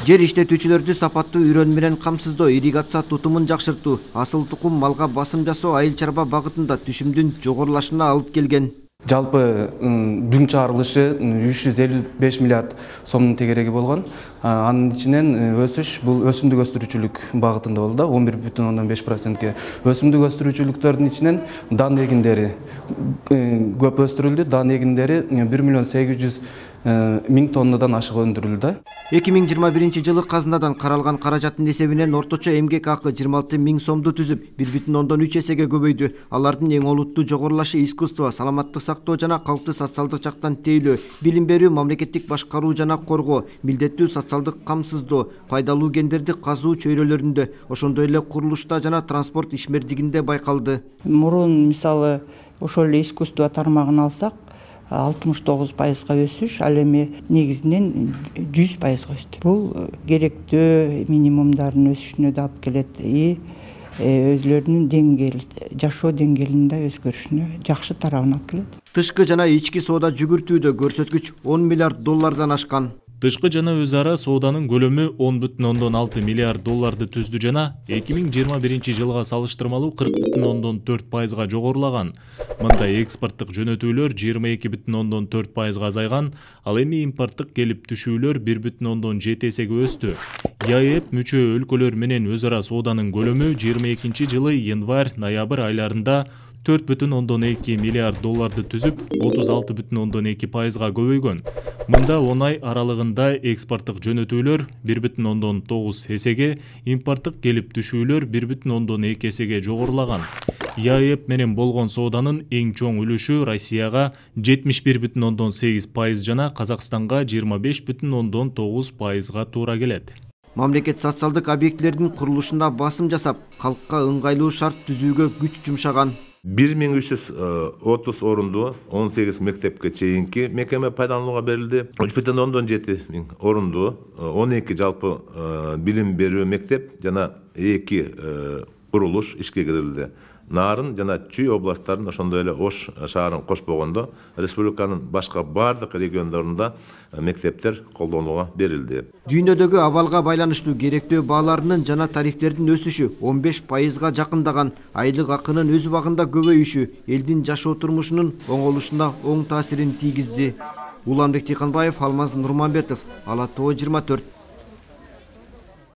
Жер иштетүүчүлөрдү сапаттуу үйрөнүү менен камсыздоо, ирригация тутумун жакшыртуу, асыл тукум малга басым жасоо айыл чарба багытында түшүмдүн жогорулашына алып келген. Жалпы дүң чыгарылышы 355 миллиард сомдун тегереги болгон. Анын ичинен өсүш бул өсүмдүк өстүрүүчүлүк багытында болду, 11,5%. Өсүмдүк өстүрүүчүлүктөрдүн ичинен дан эгиндери көп өстүрүлдү. Дан эгиндери 1 миллион 800 миң тоннадан ашык өндүрүлдү. 2021 жылы казынадан каралган каражаттын эсебинен орточо эмгек акы 26 миң сомду түзүп, 1,3 эсеге көбөйдү. Алардын эң олуттуу жогорулашы искусство, саламаттык сактоо жана калкты социалдык жактан тейлөө, билим берүү, мамлекеттик башкаруу жана коргоо, милдеттүү социалдык камсыздоо, пайдалуу кендерди казуу чөйрөлөрүндө, ошондой эле курулушта жана транспорт ишмердигинде байкалды. Мурун мисалы ошол эле искусство тармагын алсак, 69%-га өсүш, ал эми негизинен 100%-га өстү. Бул керектүү минимумдардын өсүшүнө да алып келет и өзлөрүнүн деңгээл, жашоо деңгээлинин да өзгөрүшүнө жакшы тарабын алып келет. Тышкы жана ички соода жүгүртүүдө көрсөткүч 10 миллиард доллардан ашкан. Тышкы жана өз ара сооданын көлөмү 10,6 миллиард долларды түздү жана 2021 жылга салыштырмалуу 40,4%га жогорулаган. Мында экспорттук жөнөтүүлөр 22,4%га азайган, ал эми импорттук келип түшүүлөр 1,7 эсеге өстү. ЕАЭП мүчө өлкөлөр менен өз ара сооданын көлөмү 22 жылы январь-ноябрь айларында 4,2 миллиард долларды түзүп, 36,2%га көбөйгөн. Мында 10 ай аралыгында экспорттук жөнөтүүлөр 1,9 эсеге, импорттук келип түшүүлөр 1,2 эсеге жогорулаган. ЕАЭП менен болгон сооданын эң чоң үлүшү Россияга 71,8% жана Казакстанга 25,9%га туура келет. Мамлекет социалдык объектилердин курулушунда басым жасап, калкка ыңгайлуу шарт түзүүгө күч жумшаган. 1330 орунду 18 мектепке чейинки мекеме пайдаланууга берилди. 3,7 миң орунду 12 жалпы билим берүү мектеп жана 2 курулуш ишке кирилди. Нарын жана Чүй областтарын, ошондой эле Ош шаарын кошпогондо республиканын башка бардык региондорунда мектептер колдонууга берилди. Дүйнөдөгү абалга байланыштуу керектөө бааларынын жана тарифтердин өсүшү 15%га жакындаган, айлык акынын өз убагында көбөйүшү элдин жашоо турмушунун оңолушуна оң таасирин тийгизди. Уланбек Тыйканбаев, Алмаз Нурманбетов, Ала Тоо 24.